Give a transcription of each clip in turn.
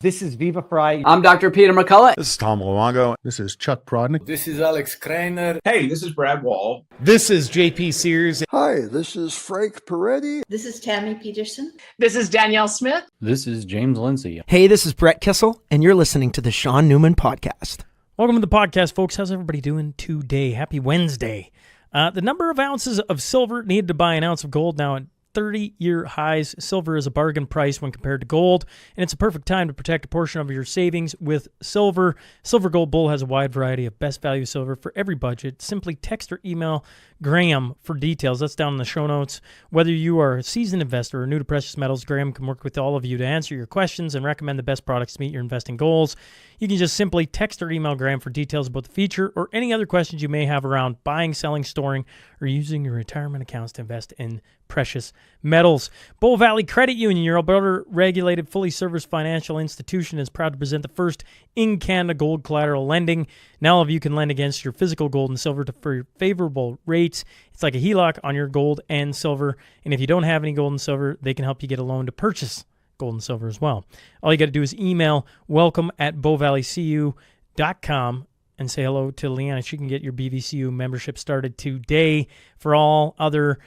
This is Viva Fry. I'm Dr. Peter McCullough. This is Tom Luongo. This is Chuck Prodnick. This is Alex Kreiner. Hey, this is Brad Wall. This is JP Sears. Hi, this is Frank Peretti. This is Tammy Peterson. This is Danielle Smith. This is James Lindsay. Hey, this is Brett Kissel, and you're listening to the Shaun Newman Podcast. Welcome to the podcast, folks. How's everybody doing today? Happy Wednesday. The number of ounces of silver needed to buy an ounce of gold now at 30-year highs. Silver is a bargain price when compared to gold, and it's a perfect time to protect a portion of your savings with silver. Silver Gold Bull has a wide variety of best value silver for every budget. Simply text or email Grahame for details. That's down in the show notes. Whether you are a seasoned investor or new to precious metals, Grahame can work with all of you to answer your questions and recommend the best products to meet your investing goals. You can just simply text or email Grahame for details about the feature or any other questions you may have around buying, selling, storing, or using your retirement accounts to invest in precious metals. Bow Valley Credit Union, your Alberta-regulated, fully serviced financial institution, is proud to present the first in-Canada gold collateral lending. Now all of you can lend against your physical gold and silver for favorable rates. It's like a HELOC on your gold and silver, and if you don't have any gold and silver, they can help you get a loan to purchase gold and silver as well. All you got to do is email welcome@bowvalleycu.com and say hello to Leanna. She can get your BVCU membership started today. For all other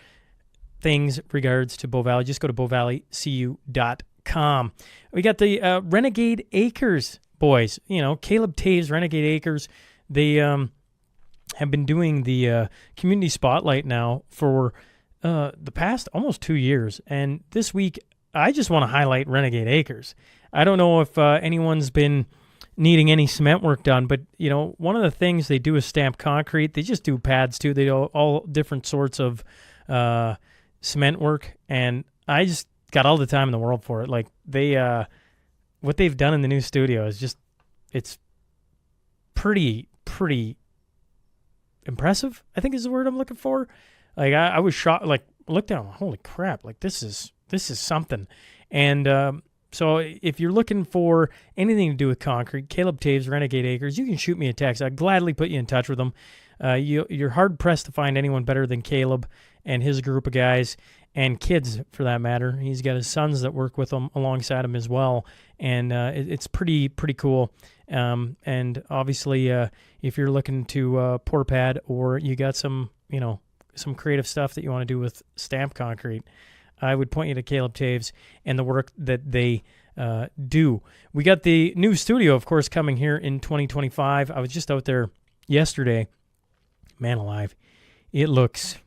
things regards to Bow Valley, just go to bowvalleycu.com. We got the Renegade Acres boys. You know, Caleb Taves, Renegade Acres. They have been doing the community spotlight now for the past almost 2 years. And this week, I just want to highlight Renegade Acres. I don't know if anyone's been needing any cement work done, but, you know, one of the things they do is stamp concrete. They just do pads, too. They do all different sorts of cement work, and I just got all the time in the world for it. Like, they, what they've done in the new studio is just, it's pretty impressive, I think is the word I'm looking for. Like, I was shocked, like, look down, holy crap, like, this is something. And so if you're looking for anything to do with concrete, Caleb Taves, Renegade Acres, you can shoot me a text. I'd gladly put you in touch with them. You're hard-pressed to find anyone better than Caleb and his group of guys, and kids, for that matter. He's got his sons that work with him alongside him as well, and it's pretty cool. And obviously, if you're looking to pour pad, or you got some creative stuff that you want to do with stamp concrete, I would point you to Caleb Taves and the work that they do. We got the new studio, of course, coming here in 2025. I was just out there yesterday. Man alive, it looks,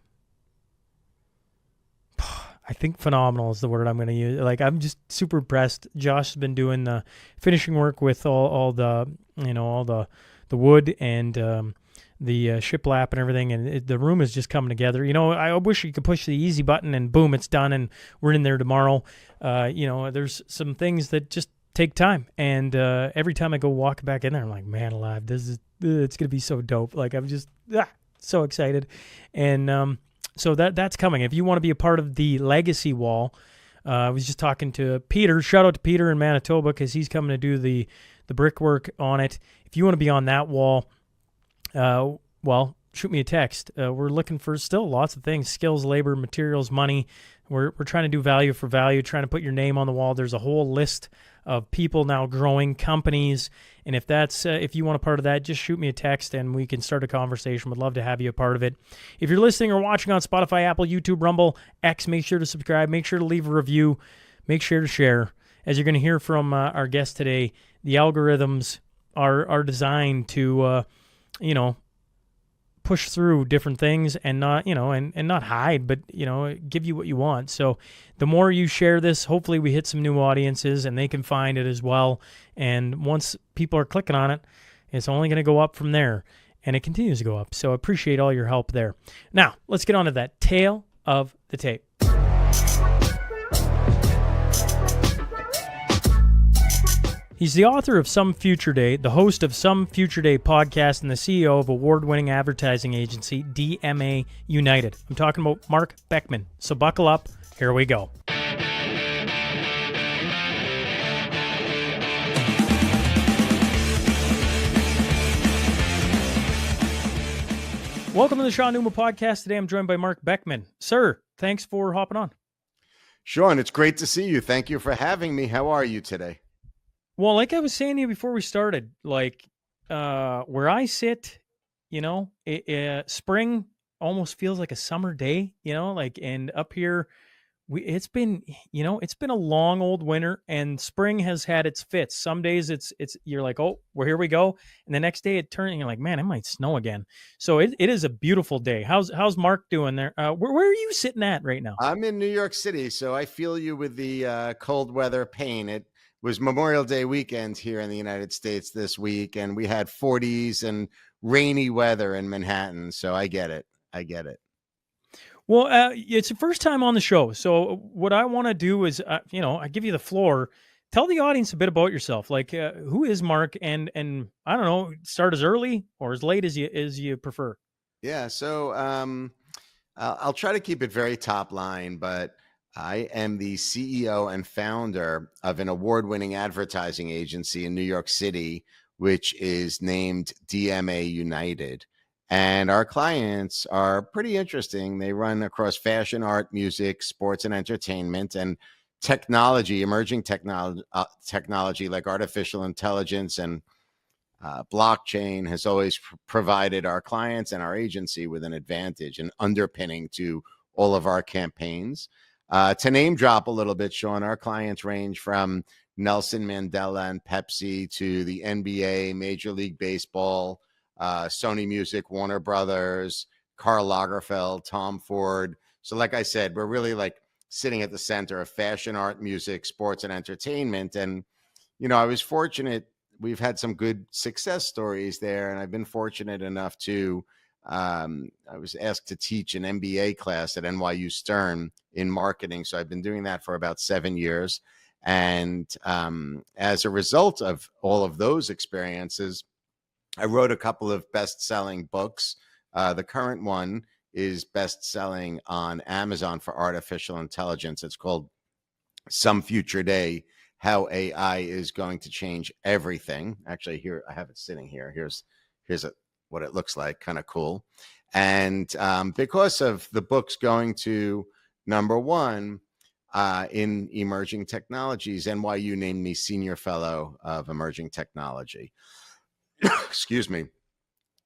I think phenomenal is the word I'm going to use. Like, I'm just super impressed. Josh has been doing the finishing work with all the wood and the shiplap and everything, and the room is just coming together. You know, I wish you could push the easy button and boom, it's done, and we're in there tomorrow. There's some things that just take time, and every time I go walk back in there, I'm like, man alive, it's going to be so dope. Like, I'm just so excited. And so that's coming. If you want to be a part of the legacy wall, I was just talking to Peter. Shout out to Peter in Manitoba, because he's coming to do the brickwork on it. If you want to be on that wall, well, shoot me a text. We're looking for still lots of things: skills, labor, materials, money. We're trying to do value for value, trying to put your name on the wall. There's a whole list of people now growing, companies, and if you want a part of that, just shoot me a text and we can start a conversation. Would love to have you a part of it. If you're listening or watching on Spotify, Apple, YouTube, Rumble, X, make sure to subscribe. Make sure to leave a review. Make sure to share. As you're going to hear from our guest today, the algorithms are designed to, push through different things and not, and not hide, but, give you what you want. So the more you share this, hopefully we hit some new audiences and they can find it as well. And once people are clicking on it, it's only going to go up from there, and it continues to go up. So I appreciate all your help there. Now, let's get on to that tale of the tape. He's the author of Some Future Day, the host of Some Future Day podcast, and the CEO of award-winning advertising agency DMA United. I'm talking about Marc Beckman. So buckle up. Here we go. Welcome to the Shaun Newman podcast. Today I'm joined by Marc Beckman. Sir, thanks for hopping on. Shaun, it's great to see you. Thank you for having me. How are you today? Well, like I was saying to you before we started, like where I sit, spring almost feels like a summer day, like, and up here it's been, it's been a long old winter, and spring has had its fits. Some days it's you're like, oh, well, here we go, and the next day it turns, and you're like, man, it might snow again. So it is a beautiful day. How's Mark doing there? Where are you sitting at right now? I'm in New York City, so I feel you with the cold weather pain. It was Memorial Day weekend here in the United States this week, and we had 40s and rainy weather in Manhattan. So I get it. I get it. Well, it's the first time on the show, so what I want to do is, I give you the floor. Tell the audience a bit about yourself. Like, who is Mark? And I don't know, start as early or as late as you prefer. Yeah. So I'll try to keep it very top line, but I am the CEO and founder of an award-winning advertising agency in New York City, which is named DMA United. And our clients are pretty interesting. They run across fashion, art, music, sports, and entertainment, and technology, emerging technology like artificial intelligence and blockchain has always provided our clients and our agency with an advantage and underpinning to all of our campaigns. To name drop a little bit, Shaun, our clients range from Nelson Mandela and Pepsi to the NBA, Major League Baseball, Sony Music, Warner Brothers, Karl Lagerfeld, Tom Ford. So like I said, we're really like sitting at the center of fashion, art, music, sports, and entertainment. And, I was fortunate. We've had some good success stories there. And I've been fortunate enough to, I was asked to teach an MBA class at NYU Stern in marketing. So I've been doing that for about 7 years. And as a result of all of those experiences, I wrote a couple of best-selling books. The current one is best-selling on Amazon for artificial intelligence. It's called Some Future Day, How AI is Going to Change Everything. Actually, here, I have it sitting here. Here's what it looks like, kind of cool. And because of the books going to number one in emerging technologies, NYU named me Senior Fellow of Emerging Technology. Excuse me.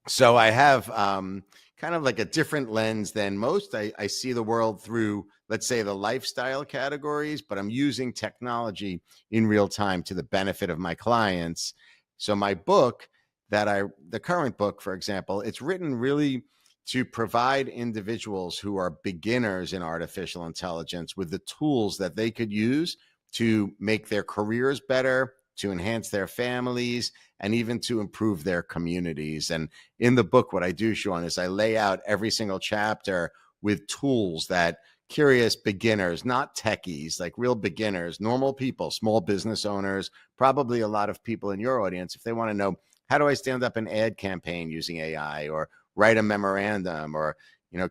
So I have kind of like a different lens than most. I see the world through, let's say, the lifestyle categories, but I'm using technology in real time to the benefit of my clients. So my book the current book, for example, it's written really to provide individuals who are beginners in artificial intelligence with the tools that they could use to make their careers better, to enhance their families, and even to improve their communities. And in the book, what I do, Shaun, is I lay out every single chapter with tools that curious beginners, not techies, like real beginners, normal people, small business owners, probably a lot of people in your audience, if they want to know, how do I stand up an ad campaign using AI, or write a memorandum, or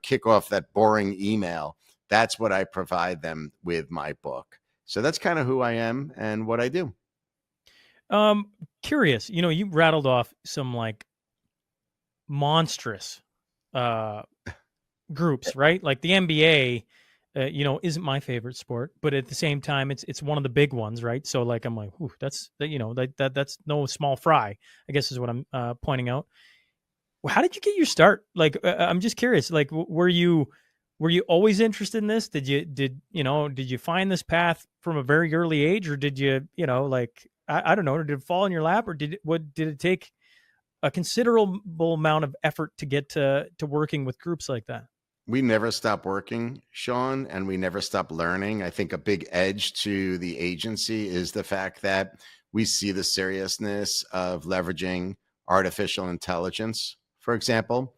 kick off that boring email, that's what I provide them with my book. So that's kind of who I am and what I do. Curious, you rattled off some like monstrous groups, right? Like the NBA, isn't my favorite sport, but at the same time, it's one of the big ones, right? So like, I'm like, that's that's no small fry, I guess is what I'm pointing out. Well, how did you get your start? Like, I'm just curious. Like, were you always interested in this? Did you find this path from a very early age, or did you, like, I don't know, did it fall in your lap, or did it take a considerable amount of effort to get to working with groups like that? We never stop working, Shaun, and we never stop learning. I think a big edge to the agency is the fact that we see the seriousness of leveraging artificial intelligence, for example,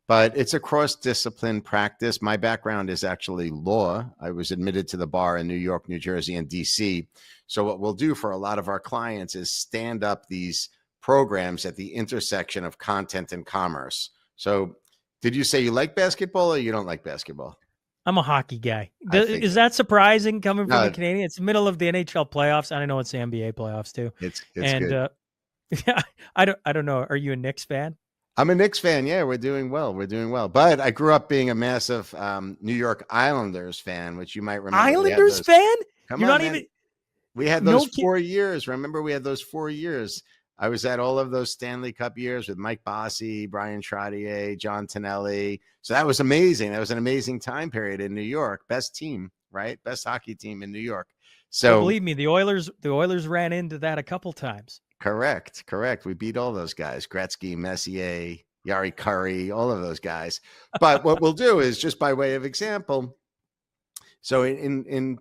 but it's a cross-discipline practice. My background is actually law. I was admitted to the bar in New York, New Jersey, and DC. So what we'll do for a lot of our clients is stand up these programs at the intersection of content and commerce. So did you say you like basketball or you don't like basketball? I'm a hockey guy. Is that surprising coming from the Canadian? It's middle of the NHL playoffs, and I know it's the NBA playoffs too. It's good. Yeah, I don't know. Are you a Knicks fan? I'm a Knicks fan. Yeah, we're doing well. But I grew up being a massive New York Islanders fan, which you might remember. Islanders fan? Come on, man. We had No those ki- 4 years. Remember, we had those 4 years. I was at all of those Stanley Cup years with Mike Bossy, Brian Trottier, John Tonelli. So that was amazing. That was an amazing time period in New York. Best team, right? Best hockey team in New York. Oh, So believe me, the Oilers ran into that a couple times. correct. We beat all those guys: Gretzky, Messier, Yari Curry, all of those guys. But what we'll do is, just by way of example, so in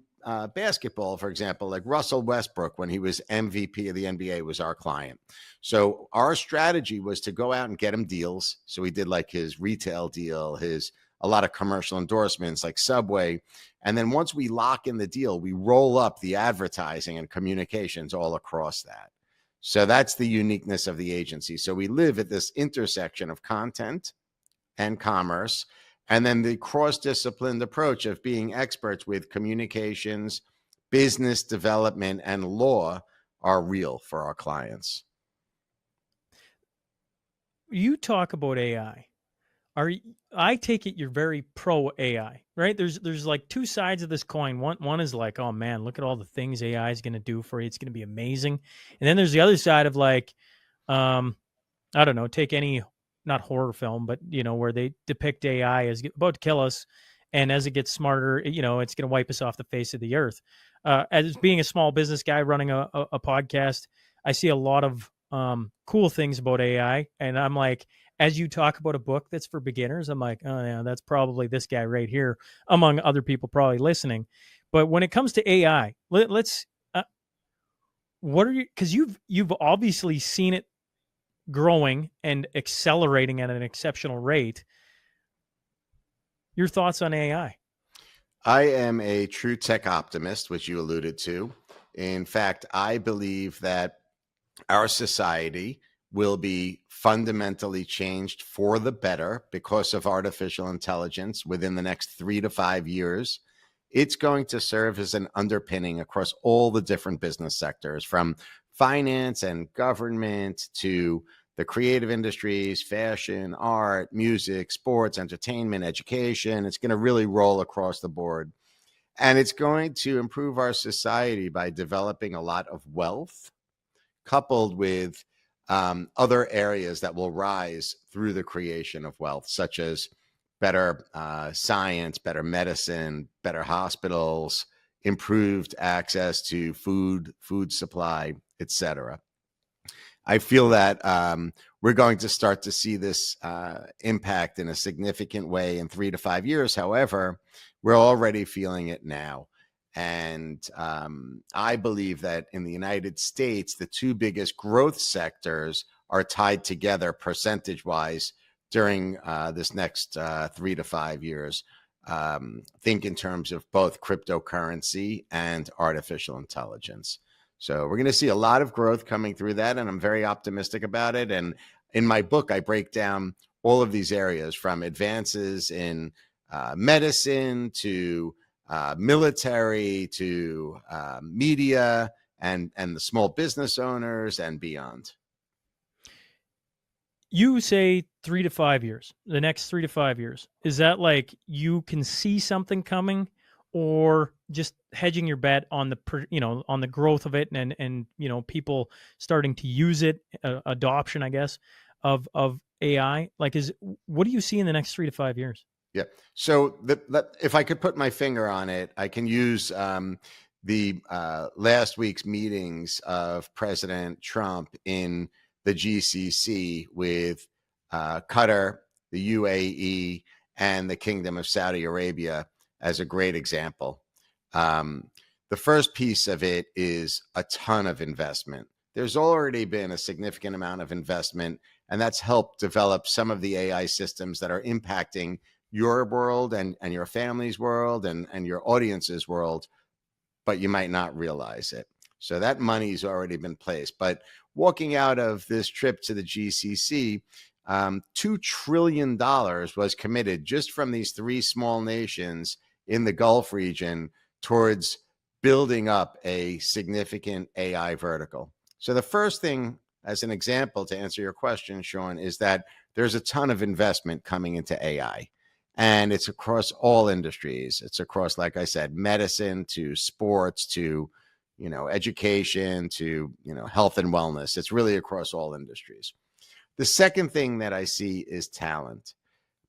basketball, for example, like Russell Westbrook, when he was MVP of the NBA, was our client. So our strategy was to go out and get him deals. So we did like his retail deal, a lot of commercial endorsements like Subway. And then once we lock in the deal, we roll up the advertising and communications all across that. So that's the uniqueness of the agency. So we live at this intersection of content and commerce, and then the cross-disciplined approach of being experts with communications, business development, and law are real for our clients. You talk about AI. I take it you're very pro AI, right? There's like two sides of this coin. One is like, oh man, look at all the things AI is going to do for you. It's going to be amazing. And then there's the other side of like, I don't know, take any, not horror film, but where they depict AI as about to kill us, and as it gets smarter, it's going to wipe us off the face of the earth. As being a small business guy running a podcast, I see a lot of cool things about AI, and I'm like, as you talk about a book that's for beginners, I'm like, oh yeah, that's probably this guy right here, among other people probably listening. But when it comes to AI, let's what are you? Because you've obviously seen it growing and accelerating at an exceptional rate. Your thoughts on AI? I am a true tech optimist, which you alluded to. In fact, I believe that our society will be fundamentally changed for the better because of artificial intelligence within the next 3 to 5 years. It's going to serve as an underpinning across all the different business sectors, from finance and government to the creative industries, fashion, art, music, sports, entertainment, education. It's going to really roll across the board. And it's going to improve our society by developing a lot of wealth, coupled with other areas that will rise through the creation of wealth, such as better science, better medicine, better hospitals, improved access to food supply, etc. I feel that we're going to start to see this impact in a significant way in 3 to 5 years. However, we're already feeling it now. And I believe that in the United States, the two biggest growth sectors are tied together percentage-wise during this next 3 to 5 years. Think in terms of both cryptocurrency and artificial intelligence. So we're going to see a lot of growth coming through that, and I'm very optimistic about it. And in my book, I break down all of these areas, from advances in medicine to military to media and the small business owners and beyond. You say 3 to 5 years, the next 3 to 5 years. Is that like you can see something coming, or just hedging your bet on on the growth of it and people starting to use it, adoption, I guess, of AI? Like, what do you see in the next 3 to 5 years? Yeah. So if I could put my finger on it, I can use the last week's meetings of President Trump in the GCC with Qatar, the UAE, and the Kingdom of Saudi Arabia as a great example. The first piece of it is a ton of investment. There's already been a significant amount of investment, and that's helped develop some of the AI systems that are impacting your world and your family's world and your audience's world, but you might not realize it. So that money's already been placed. But walking out of this trip to the GCC, $2 trillion was committed just from these three small nations in the Gulf region towards building up a significant AI vertical. So the first thing, as an example, to answer your question, Shaun, is that there's a ton of investment coming into AI. And it's across all industries. It's across, like I said, medicine to sports to education to, health and wellness. It's really across all industries. The second thing that I see is talent.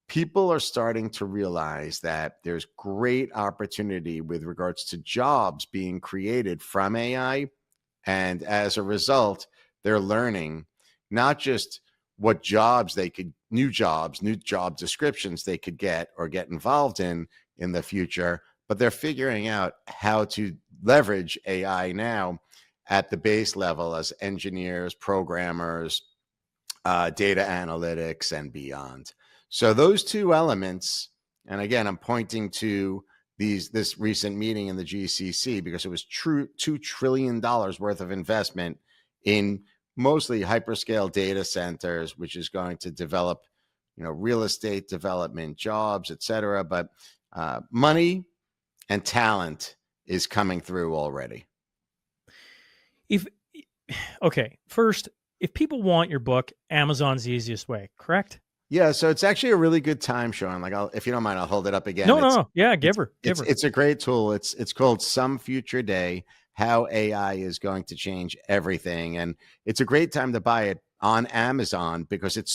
People are starting to realize that there's great opportunity with regards to jobs being created from AI. And as a result, they're learning not just what jobs they could, new job descriptions they could get or get involved in the future, but they're figuring out how to leverage AI now at the base level as engineers, programmers, data analytics, and beyond. So those two elements, and again, I'm pointing to this recent meeting in the GCC because it was $2 trillion worth of investment in mostly hyperscale data centers, which is going to develop, real estate development, jobs, et cetera. But money and talent is coming through already. First, if people want your book, Amazon's the easiest way, correct? Yeah, so it's actually a really good time, Shaun. Like, if you don't mind, I'll hold it up again. No. Yeah, give her. It's a great tool. It's called Some Future Day: How AI is Going to Change Everything, and it's a great time to buy it on Amazon because it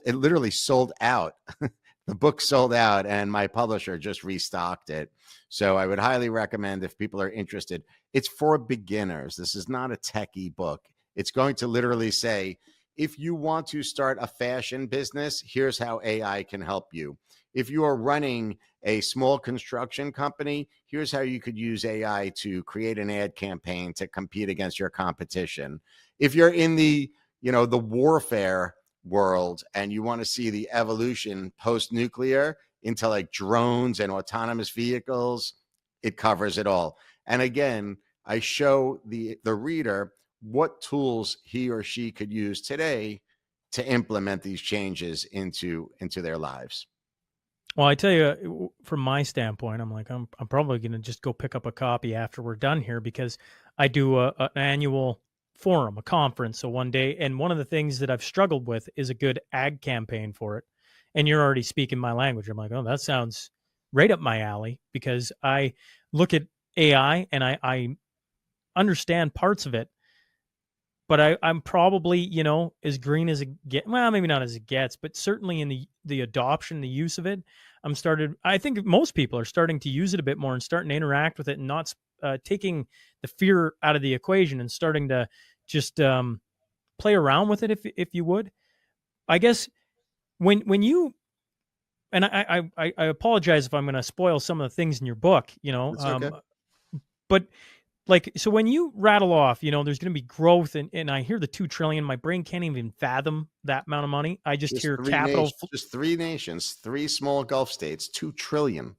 literally sold out. The book sold out, and my publisher just restocked it. So I would highly recommend if people are interested. It's for beginners. This is not a techie book. It's going to literally say, if you want to start a fashion business, here's how AI can help you. If you are running a small construction company, here's how you could use AI to create an ad campaign to compete against your competition. If you're in the warfare world and you want to see the evolution post-nuclear into like drones and autonomous vehicles, it covers it all. And again, I show the reader what tools he or she could use today to implement these changes into their lives. Well, I tell you, from my standpoint, I'm like, I'm probably going to just go pick up a copy after we're done here because I do an annual forum, a conference. So one day, and one of the things that I've struggled with is a good ad campaign for it. And you're already speaking my language. I'm like, oh, that sounds right up my alley because I look at AI and I understand parts of it. But I'm probably, as green as it gets. Well, maybe not as it gets, but certainly in the adoption, the use of it, I think most people are starting to use it a bit more and starting to interact with it and not taking the fear out of the equation and starting to just play around with it, if you would. I guess when you, and I apologize if I'm going to spoil some of the things in your book, It's okay. But like, so when you rattle off, there's going to be growth and I hear the 2 trillion, my brain can't even fathom that amount of money. I just hear capital. Just 3 nations, 3 small Gulf states, 2 trillion.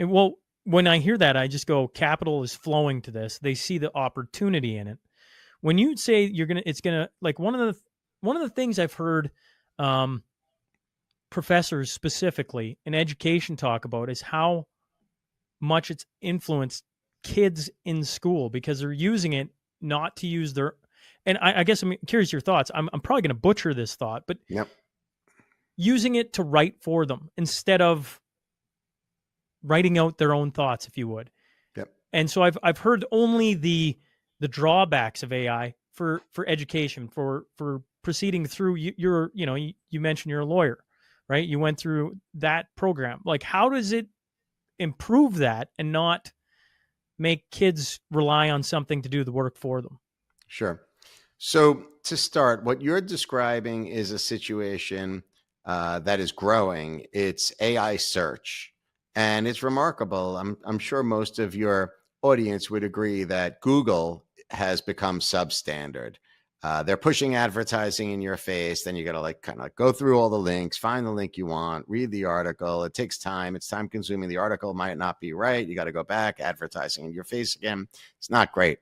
Well, when I hear that, I just go, capital is flowing to this. They see the opportunity in it. When you say it's going to, like one of the things I've heard professors specifically in education talk about is how much it's influenced kids in school because they're using it not to use their, and I guess I'm curious your thoughts. I'm probably going to butcher this thought, but yep. Using it to write for them instead of writing out their own thoughts, if you would. Yep. And so I've heard only the drawbacks of AI for education, for proceeding through. You mentioned you're a lawyer, right? You went through that program. Like, how does it improve that and not make kids rely on something to do the work for them? Sure. So to start, what you're describing is a situation that is growing. It's AI search, and it's remarkable. I'm sure most of your audience would agree that Google has become substandard. They're pushing advertising in your face. Then you got to kind of go through all the links, find the link you want, read the article. It takes time. It's time consuming. The article might not be right. You got to go back, advertising in your face again. It's not great.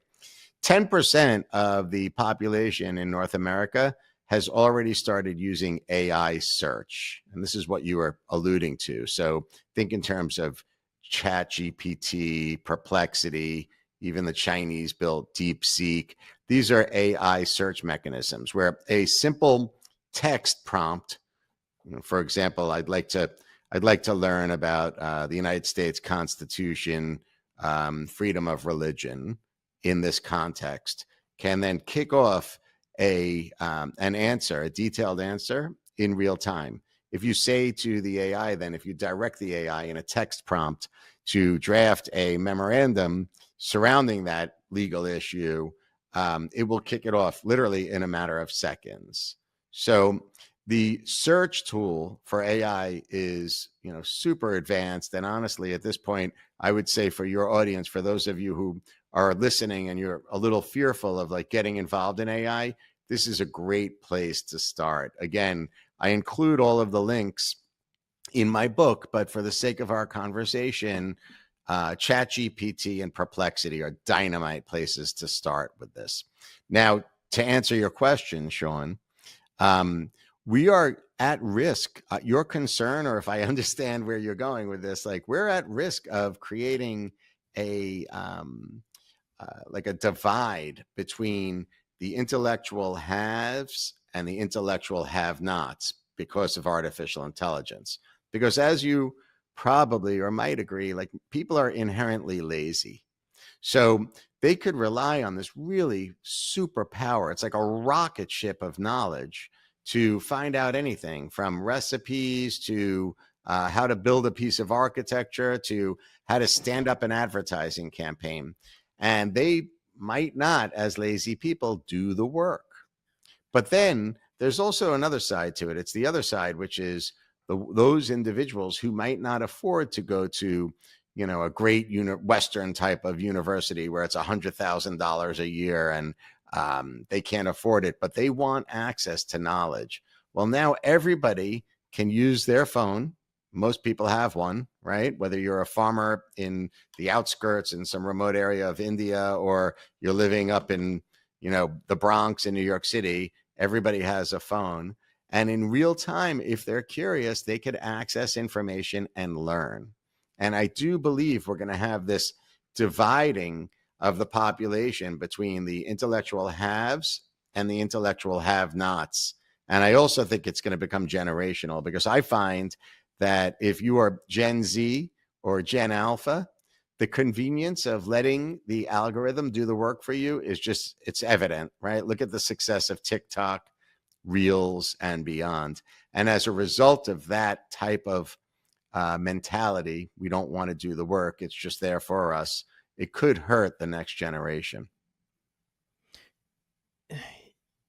10% of the population in North America has already started using AI search. And this is what you were alluding to. So think in terms of ChatGPT, Perplexity, even the Chinese built DeepSeek. These are AI search mechanisms where a simple text prompt, for example, I'd like to learn about the United States Constitution, freedom of religion. in this context can then kick off an answer, a detailed answer in real time. If you say to the AI, then if you direct the AI in a text prompt to draft a memorandum surrounding that legal issue, it will kick it off literally in a matter of seconds. So the search tool for AI is, super advanced. And honestly, at this point, I would say for your audience, for those of you who are listening and you're a little fearful of like getting involved in AI, this is a great place to start. Again, I include all of the links in my book, but for the sake of our conversation, ChatGPT and Perplexity are dynamite places to start with this. Now, to answer your question, Shaun, we are at risk. Your concern, or if I understand where you're going with this, like we're at risk of creating a divide between the intellectual haves and the intellectual have-nots because of artificial intelligence. Because as you probably or might agree, like people are inherently lazy. So they could rely on this really superpower. It's like a rocket ship of knowledge to find out anything from recipes to how to build a piece of architecture to how to stand up an advertising campaign. And they might not, as lazy people, do the work. But then there's also another side to it. It's the other side, which is those individuals who might not afford to go to, a great Western type of university where it's $100,000 a year and they can't afford it, but they want access to knowledge. Well, now everybody can use their phone. Most people have one, right? Whether you're a farmer in the outskirts in some remote area of India or you're living up in, the Bronx in New York City, everybody has a phone. And in real time, if they're curious, they could access information and learn. And I do believe we're going to have this dividing of the population between the intellectual haves and the intellectual have-nots. And I also think it's going to become generational, because I find that if you are Gen Z or Gen Alpha, the convenience of letting the algorithm do the work for you is it's evident, right? Look at the success of TikTok, Reels, and beyond. And as a result of that type of mentality, we don't want to do the work. It's just there for us. It could hurt the next generation.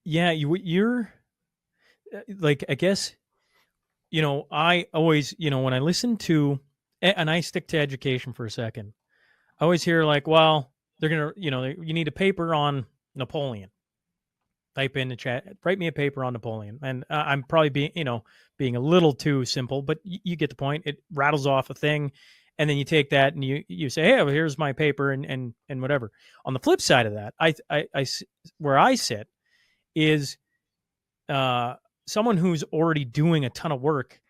Yeah, you're like, I guess, I always, when I listen to, and I stick to education for a second, I always hear like, well, they're going to, you need a paper on Napoleon. Type in the chat, write me a paper on Napoleon. And I'm probably being a little too simple, but you get the point. It rattles off a thing. And then you take that and you say, hey, well, here's my paper and whatever. On the flip side of that, I where I sit is someone who's already doing a ton of work.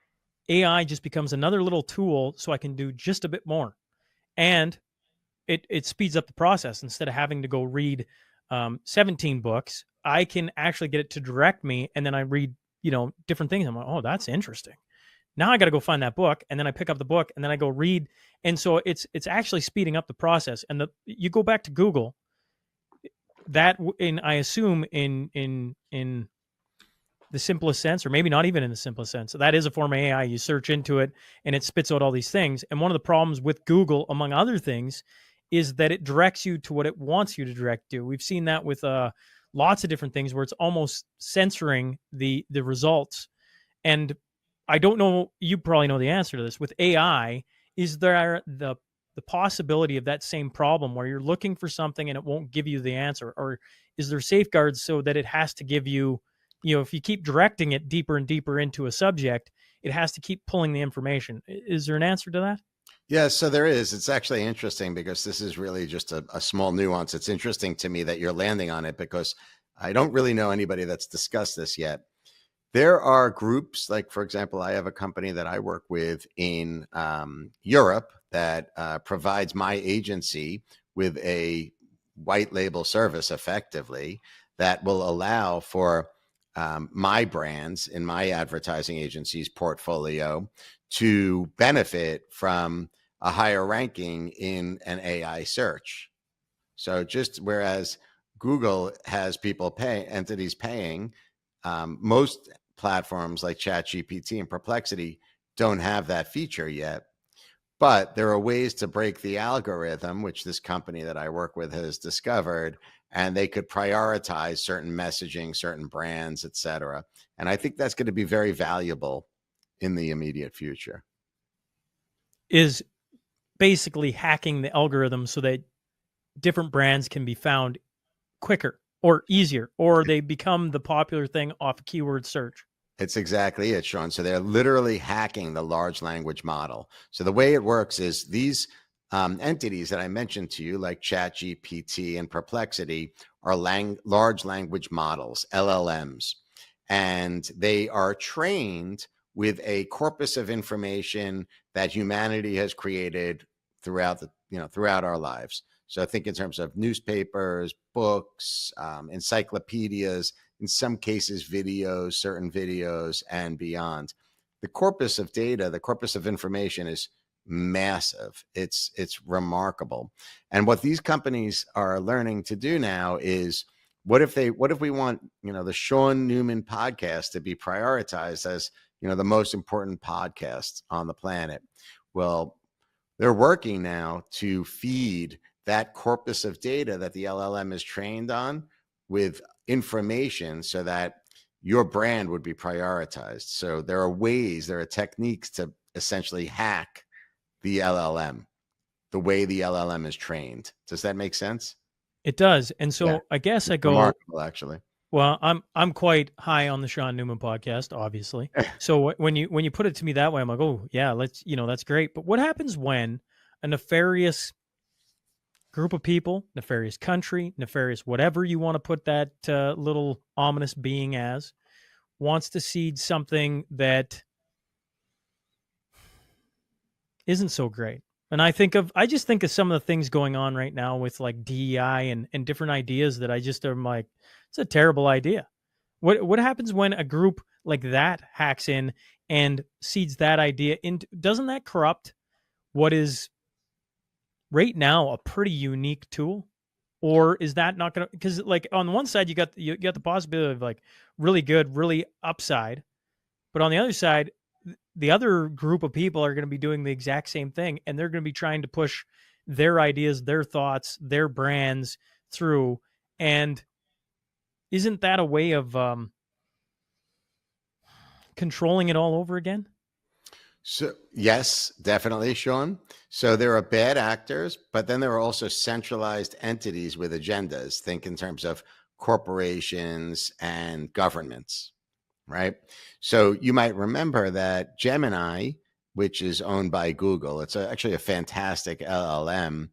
AI just becomes another little tool so I can do just a bit more. And it speeds up the process. Instead of having to go read 17 books, I can actually get it to direct me. And then I read, different things. I'm like, oh, that's interesting. Now I got to go find that book, and then I pick up the book, and then I go read. And so it's actually speeding up the process. And you go back to Google, that I assume in the simplest sense, or maybe not even in the simplest sense. So that is a form of AI. You search into it, and it spits out all these things. And one of the problems with Google, among other things, is that it directs you to what it wants you to direct to. We've seen that with lots of different things where it's almost censoring the results. And I don't know, you probably know the answer to this. With AI, is there the possibility of that same problem where you're looking for something and it won't give you the answer? Or is there safeguards so that it has to give you, if you keep directing it deeper and deeper into a subject, it has to keep pulling the information? Is there an answer to that? Yeah, so there is. It's actually interesting because this is really just a small nuance. It's interesting to me that you're landing on it because I don't really know anybody that's discussed this yet. There are groups, like, for example, I have a company that I work with in Europe that provides my agency with a white label service effectively that will allow for my brands in my advertising agency's portfolio to benefit from a higher ranking in an AI search. So just whereas Google has entities paying, most platforms like ChatGPT and Perplexity don't have that feature yet. But there are ways to break the algorithm, which this company that I work with has discovered, and they could prioritize certain messaging, certain brands, et cetera. And I think that's going to be very valuable in the immediate future. Is basically hacking the algorithm so that different brands can be found quicker or easier, or they become the popular thing off keyword search. It's exactly it, Shaun. So they're literally hacking the large language model. So the way it works is these entities that I mentioned to you, like ChatGPT and Perplexity, are large language models, LLMs, and they are trained with a corpus of information that humanity has created throughout our lives. So I think in terms of newspapers, books, encyclopedias, in some cases, videos, certain videos, and beyond. The corpus of data, the corpus of information is massive. It's remarkable. And what these companies are learning to do now is what if we want, the Shaun Newman podcast to be prioritized as, the most important podcast on the planet? Well, they're working now to feed that corpus of data that the LLM is trained on with information so that your brand would be prioritized. So there are techniques to essentially hack the LLM, the way the LLM is trained. Does that make sense? It does. And so Yeah. I guess I go, remarkable, actually. Well, I'm quite high on the Shaun Newman podcast, obviously. So when you put it to me that way, I'm like, oh yeah, that's great. But what happens when a nefarious group of people, nefarious country, nefarious whatever you want to put that little ominous being as, wants to seed something that isn't so great? And I just think of some of the things going on right now with like DEI and different ideas that I just am like, it's a terrible idea. What happens when a group like that hacks in and seeds that idea into? Doesn't that corrupt what is right now a pretty unique tool? Or is that not going to? Because like on one side you got the possibility of like really good, really upside, but on the other side, the other group of people are going to be doing the exact same thing, and they're going to be trying to push their ideas, their thoughts, their brands through. And isn't that a way of controlling it all over again? So yes, definitely, Shaun. So there are bad actors, but then there are also centralized entities with agendas. Think in terms of corporations and governments, right? So you might remember that Gemini, which is owned by Google, it's actually a fantastic LLM.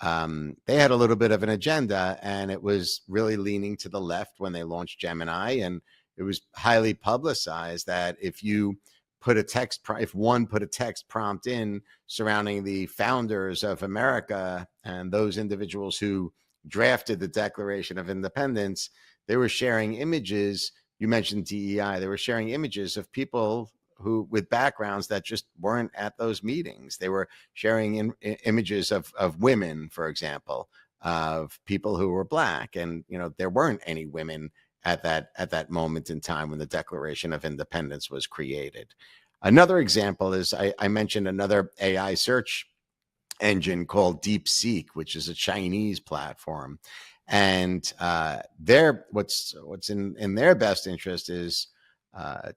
They had a little bit of an agenda, and it was really leaning to the left when they launched Gemini, and it was highly publicized that if one put a text prompt in surrounding the founders of America and those individuals who drafted the Declaration of Independence, they were sharing images. You mentioned DEI. They were sharing images of people who with backgrounds that just weren't at those meetings. They were sharing images of women, for example, of people who were Black. And, there weren't any women at that moment in time when the Declaration of Independence was created. Another example is I mentioned another AI search engine called DeepSeek, which is a Chinese platform. And what's in their best interest is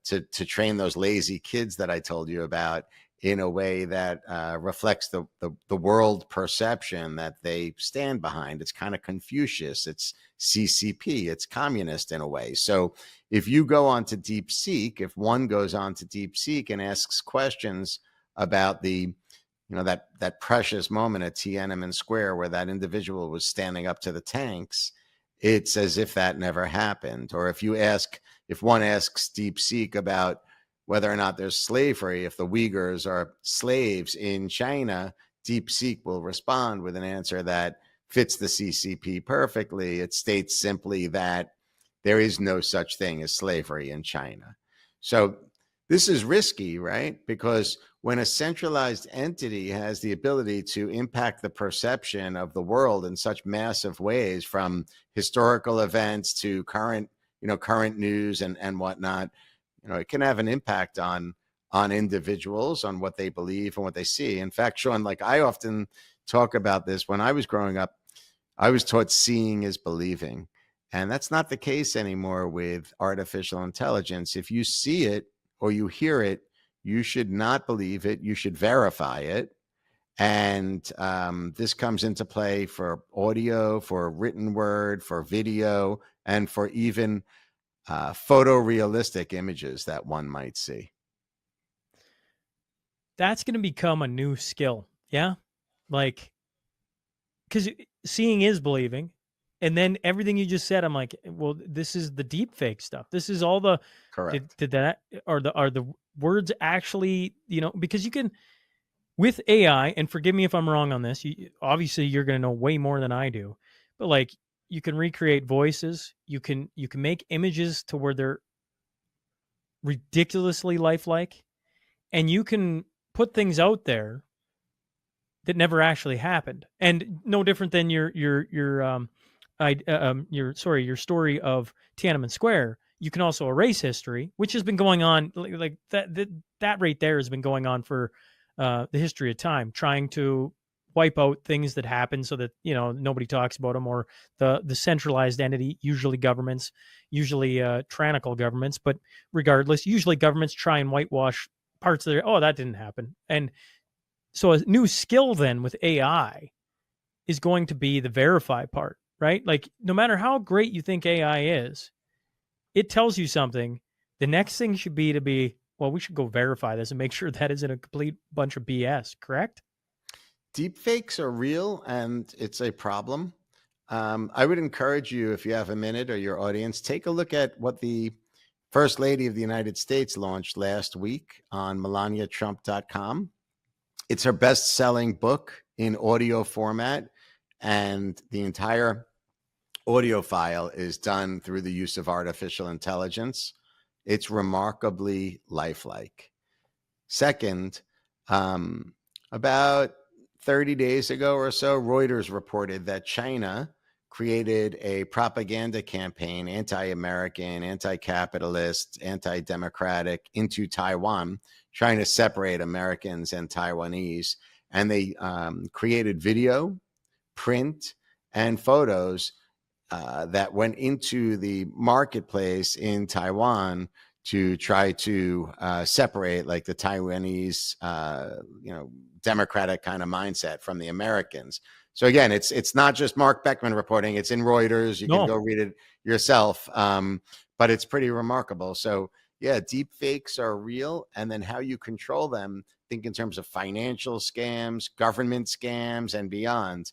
to train those lazy kids that I told you about in a way that reflects the world perception that they stand behind. It's kind of Confucius. It's CCP. It's communist in a way. So if you go on to DeepSeek, if one goes on to DeepSeek and asks questions about that precious moment at Tiananmen Square where that individual was standing up to the tanks, it's as if that never happened. Or if one asks DeepSeek about whether or not there's slavery, if the Uyghurs are slaves in China, DeepSeek will respond with an answer that fits the CCP perfectly. It states simply that there is no such thing as slavery in China. So This is risky, right? Because when a centralized entity has the ability to impact the perception of the world in such massive ways, from historical events to current, current news and whatnot, it can have an impact on individuals, on what they believe and what they see. In fact, Shaun, like I often talk about this, when I was growing up, I was taught seeing is believing. And that's not the case anymore with artificial intelligence. If you see it or you hear it, you should not believe it. You should verify it. And this comes into play for audio, for written word, for video, and for even photorealistic images that one might see. That's going to become a new skill. Yeah. Like, because seeing is believing. And then everything you just said, I'm like, well, this is the deep fake stuff. This is all the, Correct. did that, are the words actually, because you can, with AI, and forgive me if I'm wrong on this, obviously you're going to know way more than I do, but like you can recreate voices. You can make images to where they're ridiculously lifelike, and you can put things out there that never actually happened. And no different than your story of Tiananmen Square. You can also erase history, which has been going on like that right there has been going on for the history of time, trying to wipe out things that happened so that nobody talks about them, or the centralized entity, usually governments, usually tyrannical governments, but regardless, usually governments try and whitewash parts of their, that didn't happen. And so a new skill then with AI is going to be the verify part, right? Like no matter how great you think AI is, it tells you something. The next thing should be, well, we should go verify this and make sure that isn't a complete bunch of BS, correct? Deepfakes are real, and it's a problem. I would encourage you, if you have a minute, or your audience, take a look at what the First Lady of the United States launched last week on melaniatrump.com. It's her best-selling book in audio format, and the entire audio file is done through the use of artificial intelligence. It's remarkably lifelike. Second, about 30 days ago or so, Reuters reported that China created a propaganda campaign, anti-American, anti-capitalist, anti-democratic, into Taiwan, trying to separate Americans and Taiwanese. And they created video, print, and photos that went into the marketplace in Taiwan to try to separate like the Taiwanese, democratic kind of mindset from the Americans. So again, it's not just Marc Beckman reporting. It's in Reuters. You can go read it yourself. But it's pretty remarkable. So yeah, deep fakes are real. And then how you control them, think in terms of financial scams, government scams, and beyond.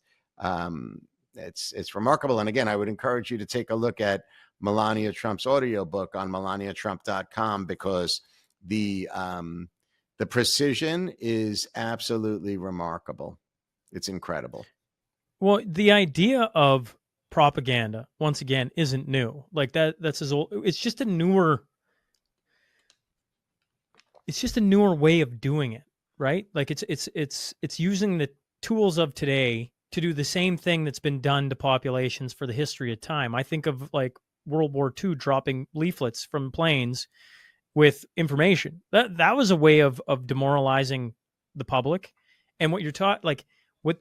It's remarkable. And again, I would encourage you to take a look at Melania Trump's audiobook on melaniatrump.com, because the precision is absolutely remarkable. It's incredible. Well, the idea of propaganda, once again, isn't new. Like that's as old. It's just a newer way of doing it, right? Like it's using the tools of today to do the same thing that's been done to populations for the history of time. I think of like World War II dropping leaflets from planes with information. That was a way of demoralizing the public. And what you're taught, like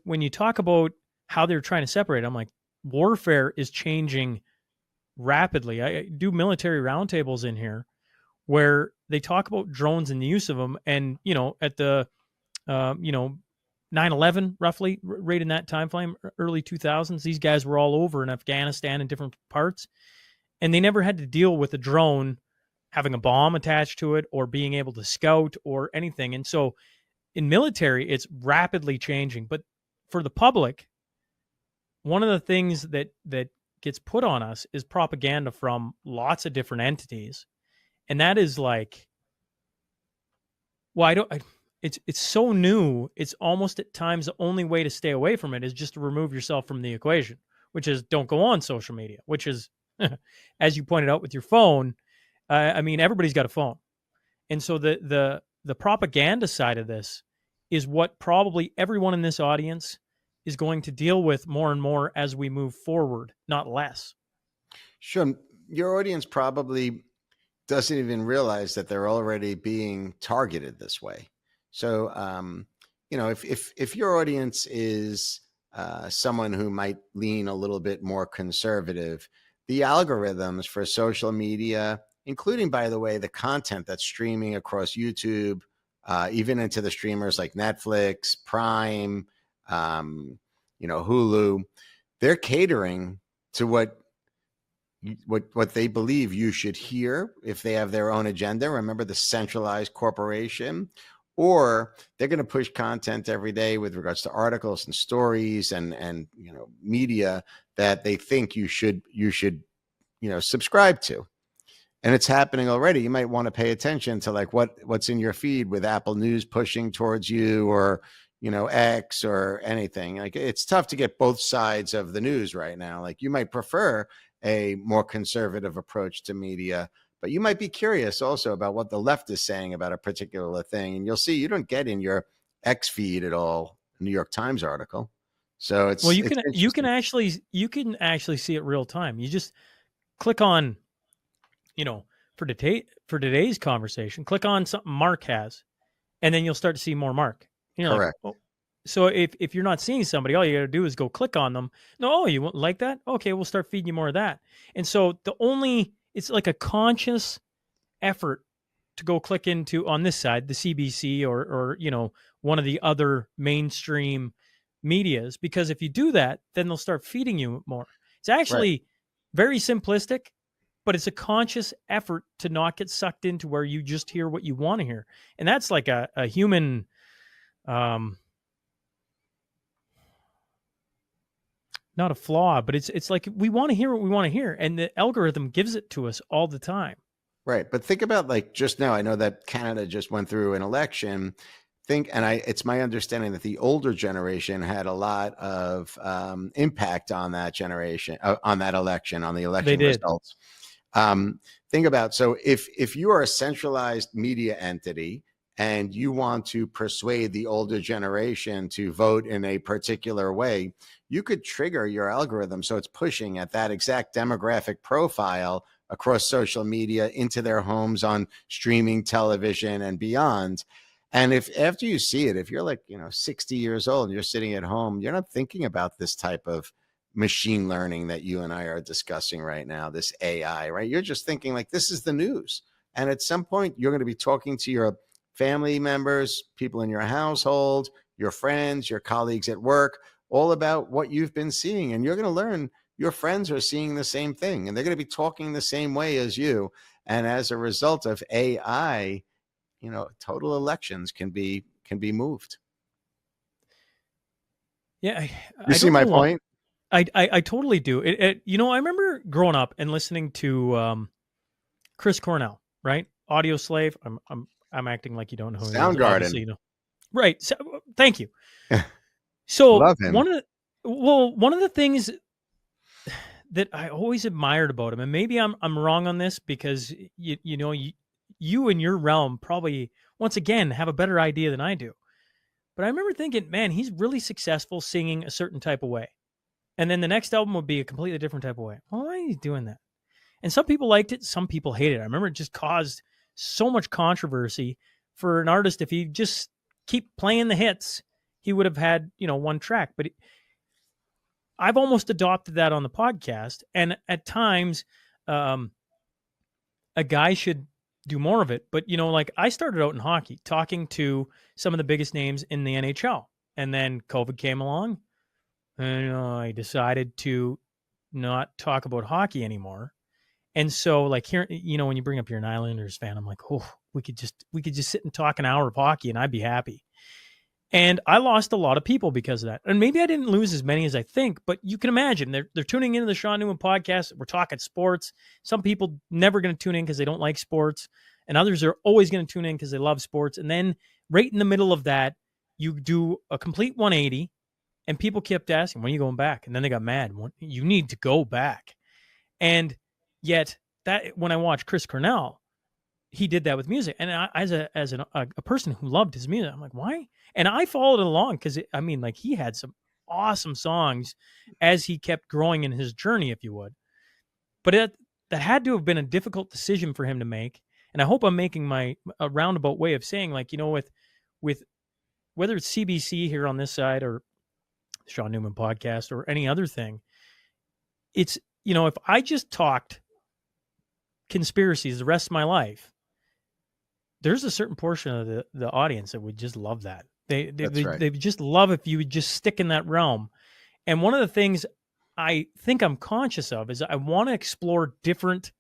when you talk about how they're trying to separate, I'm like, warfare is changing rapidly. I do military roundtables in here where they talk about drones and the use of them. And, at the, 9/11, roughly, right in that time frame, early 2000s, these guys were all over in Afghanistan in different parts. And they never had to deal with a drone having a bomb attached to it or being able to scout or anything. And so in military, it's rapidly changing. But for the public, one of the things that gets put on us is propaganda from lots of different entities. And that is like, well, it's so new. It's almost at times the only way to stay away from it is just to remove yourself from the equation, which is don't go on social media, which is, as you pointed out with your phone. I mean, everybody's got a phone. And so the propaganda side of this is what probably everyone in this audience is going to deal with more and more as we move forward, not less. Sure. Your audience probably doesn't even realize that they're already being targeted this way. So, if your audience is someone who might lean a little bit more conservative, the algorithms for social media, including, by the way, the content that's streaming across YouTube, even into the streamers like Netflix, Prime, Hulu, they're catering to what they believe you should hear if they have their own agenda. Remember the centralized corporation, or they're going to push content every day with regards to articles and stories and media that they think you should subscribe to. And it's happening already. You might want to pay attention to like what's in your feed with Apple News pushing towards you, or X or anything. Like, it's tough to get both sides of the news right now. Like, you might prefer a more conservative approach to media, but you might be curious also about what the left is saying about a particular thing. And you'll see you don't get in your X feed at all a New York Times article. So it's, well, you can actually see it real time. You just click on, for today's conversation, click on something Mark has, and then you'll start to see more Mark. Correct. Like, oh. So if you're not seeing somebody, all you got to do is go click on them. No, you won't like that? Okay, we'll start feeding you more of that. And so it's like a conscious effort to go click into, on this side, the CBC or one of the other mainstream medias, because if you do that, then they'll start feeding you more. It's actually very simplistic, but it's a conscious effort to not get sucked into where you just hear what you want to hear. And that's like a human, not a flaw, but it's like we want to hear what we want to hear, and the algorithm gives it to us all the time. Right. But think about, like, just now, I know that Canada just went through an election. It's my understanding that the older generation had a lot of impact on that generation, on that election, on the election results. Think about, so if you are a centralized media entity and you want to persuade the older generation to vote in a particular way, you could trigger your algorithm so it's pushing at that exact demographic profile across social media into their homes, on streaming television and beyond. And if after you see it, if you're like 60 years old and you're sitting at home, you're not thinking about this type of machine learning that you and I are discussing right now, this AI, right? You're just thinking like, this is the news. And at some point you're going to be talking to your family members, people in your household, your friends, your colleagues at work, all about what you've been seeing. And you're going to learn your friends are seeing the same thing, and they're going to be talking the same way as you. And as a result of AI, total elections can be moved. Yeah. You see my point? I totally do. I remember growing up and listening to Chris Cornell, right? Audio Slave. I'm acting like you don't know who he is. Soundgarden. Right. So, thank you. So love him. One of the things that I always admired about him, and maybe I'm wrong on this, because you in your realm probably once again have a better idea than I do. But I remember thinking, man, he's really successful singing a certain type of way. And then the next album would be a completely different type of way. Well, why is he doing that? And some people liked it, some people hated it. I remember it just caused so much controversy for an artist. If he just keep playing the hits, he would have had, one track. But I've almost adopted that on the podcast. And at times, a guy should do more of it. But, like I started out in hockey, talking to some of the biggest names in the NHL. And then COVID came along, and I decided to not talk about hockey anymore. And so, like, here, when you bring up you're an Islanders fan, I'm like, oh, we could just sit and talk an hour of hockey and I'd be happy. And I lost a lot of people because of that. And maybe I didn't lose as many as I think, but you can imagine they're tuning into the Shaun Newman podcast. We're talking sports. Some people never going to tune in because they don't like sports, and others are always going to tune in because they love sports. And then right in the middle of that, you do a complete 180, and people kept asking, when are you going back? And then they got mad. You need to go back. And yet that when I watch Chris Cornell, he did that with music. And as a person who loved his music, I'm like, why? And I followed it along because like he had some awesome songs as he kept growing in his journey, if you would. But that had to have been a difficult decision for him to make. And I hope I'm making a roundabout way of saying, like, with whether it's CBC here on this side or Shaun Newman podcast or any other thing, it's, if I just talked conspiracies the rest of my life, there's a certain portion of the audience that would just love that. They would just love if you would just stick in that realm. And one of the things I think I'm conscious of is I want to explore different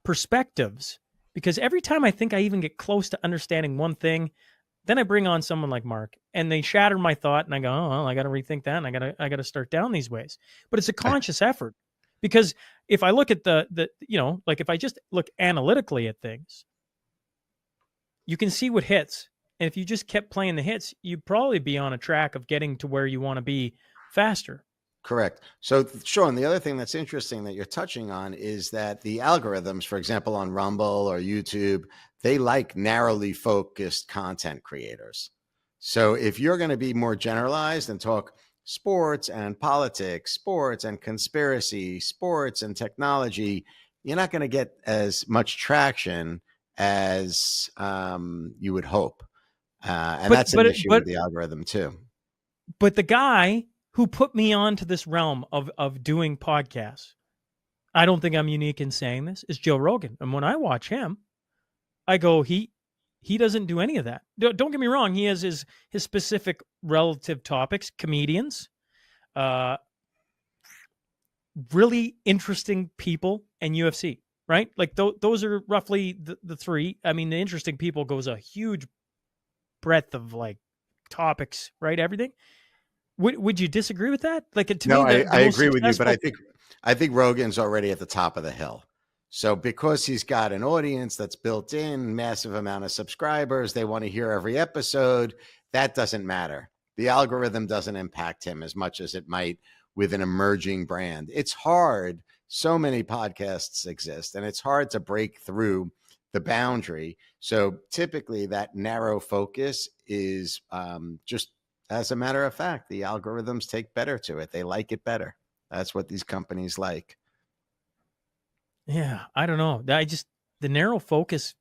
perspectives, because every time I think I even get close to understanding one thing, then I bring on someone like Marc and they shatter my thought and I go, oh, well, I got to rethink that. And I got to start down these ways, but it's a conscious effort, because if I look at like if I just look analytically at things, you can see what hits. And if you just kept playing the hits, you'd probably be on a track of getting to where you want to be faster. Correct. So, Shaun, the other thing that's interesting that you're touching on is that the algorithms, for example, on Rumble or YouTube, they like narrowly focused content creators. So if you're going to be more generalized and talk sports and politics, sports and conspiracy, sports and technology, you're not going to get as much traction as you would hope. And that's an issue with the algorithm too. But the guy who put me onto this realm of doing podcasts, I don't think I'm unique in saying this, is Joe Rogan. And when I watch him, I go, he doesn't do any of that. Don't get me wrong. He has his specific relative topics, comedians, really interesting people, and UFC, right? Like those are roughly the three. I mean, the interesting people goes a huge breadth of like topics, right? Everything. Would you disagree with that? Like, to me, I agree with you, but I think Rogan's already at the top of the hill. So because he's got an audience that's built in, massive amount of subscribers, they want to hear every episode. That doesn't matter. The algorithm doesn't impact him as much as it might with an emerging brand. It's hard. So many podcasts exist, and it's hard to break through the boundary. So typically that narrow focus is just, as a matter of fact, the algorithms take better to it. They like it better. That's what these companies like. Yeah, I don't know. The narrow focus,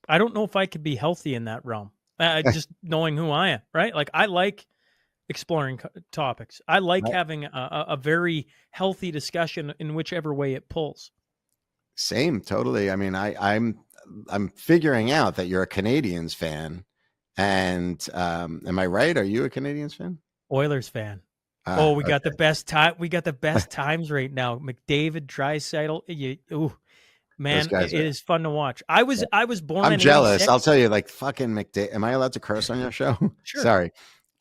I don't know if I could be healthy in that realm. Just knowing who I am, right? Like, I like exploring topics. I like having a very healthy discussion in whichever way it pulls. Same, totally. I mean, I'm figuring out that you're a Canadians fan. And am I right? Are you a Canadians fan? Oilers fan. We got the best time. We got the best times right now. McDavid, Draisaitl. Man, it is fun to watch. I was born. I'm jealous. 86. I'll tell you, like, fucking McDavid. Am I allowed to curse on your show? Sure. Sorry.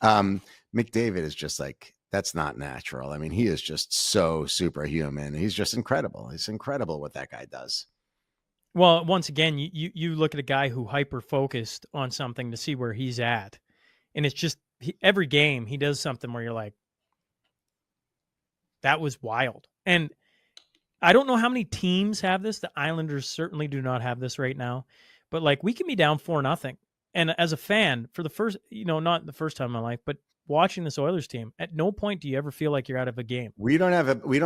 McDavid is just like, that's not natural. I mean, he is just so superhuman. He's just incredible. It's incredible what that guy does. Well, once again, you look at a guy who hyper-focused on something to see where he's at. And it's just every game he does something where you're like, that was wild. And I don't know how many teams have this. The Islanders certainly do not have this right now. But like, we can be down 4-0. And as a fan, for the first, not the first time in my life, but watching this Oilers team, at no point do you ever feel like you're out of a game. We don't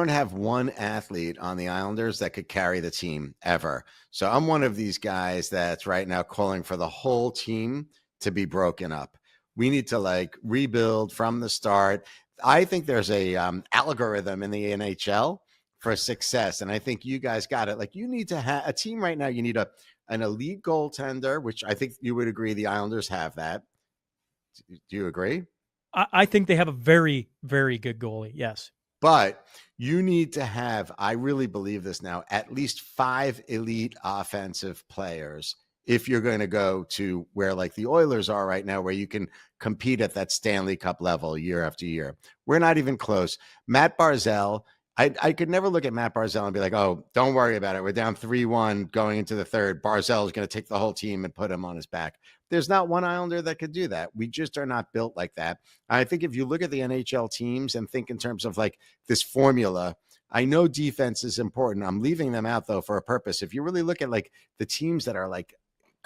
have one athlete on the Islanders that could carry the team ever. So I'm one of these guys that's right now calling for the whole team to be broken up. We need to like rebuild from the start. I think there's a algorithm in the NHL for success. And I think you guys got it. Like, you need to have a team right now. You need an elite goaltender, which I think you would agree the Islanders have that. Do you agree? I think they have a very, very good goalie. Yes. But you need to have, I really believe this now, at least 5 elite offensive players if you're going to go to where like the Oilers are right now, where you can compete at that Stanley Cup level year after year. We're not even close. Matt Barzal, I could never look at Matt Barzal and be like, oh, don't worry about it. We're down 3-1 going into the third. Barzal is going to take the whole team and put him on his back. There's not one Islander that could do that. We just are not built like that. I think if you look at the NHL teams and think in terms of like this formula, I know defense is important. I'm leaving them out though for a purpose. If you really look at like the teams that are like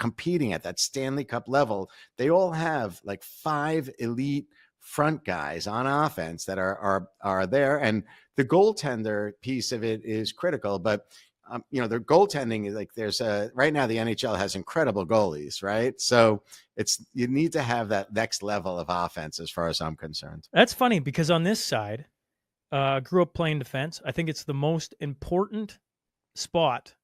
competing at that Stanley Cup level, they all have like 5 elite front guys on offense that are there. And the goaltender piece of it is critical, but their goaltending is like right now the NHL has incredible goalies, right? So you need to have that next level of offense as far as I'm concerned. That's funny because on this side, grew up playing defense. I think it's the most important spot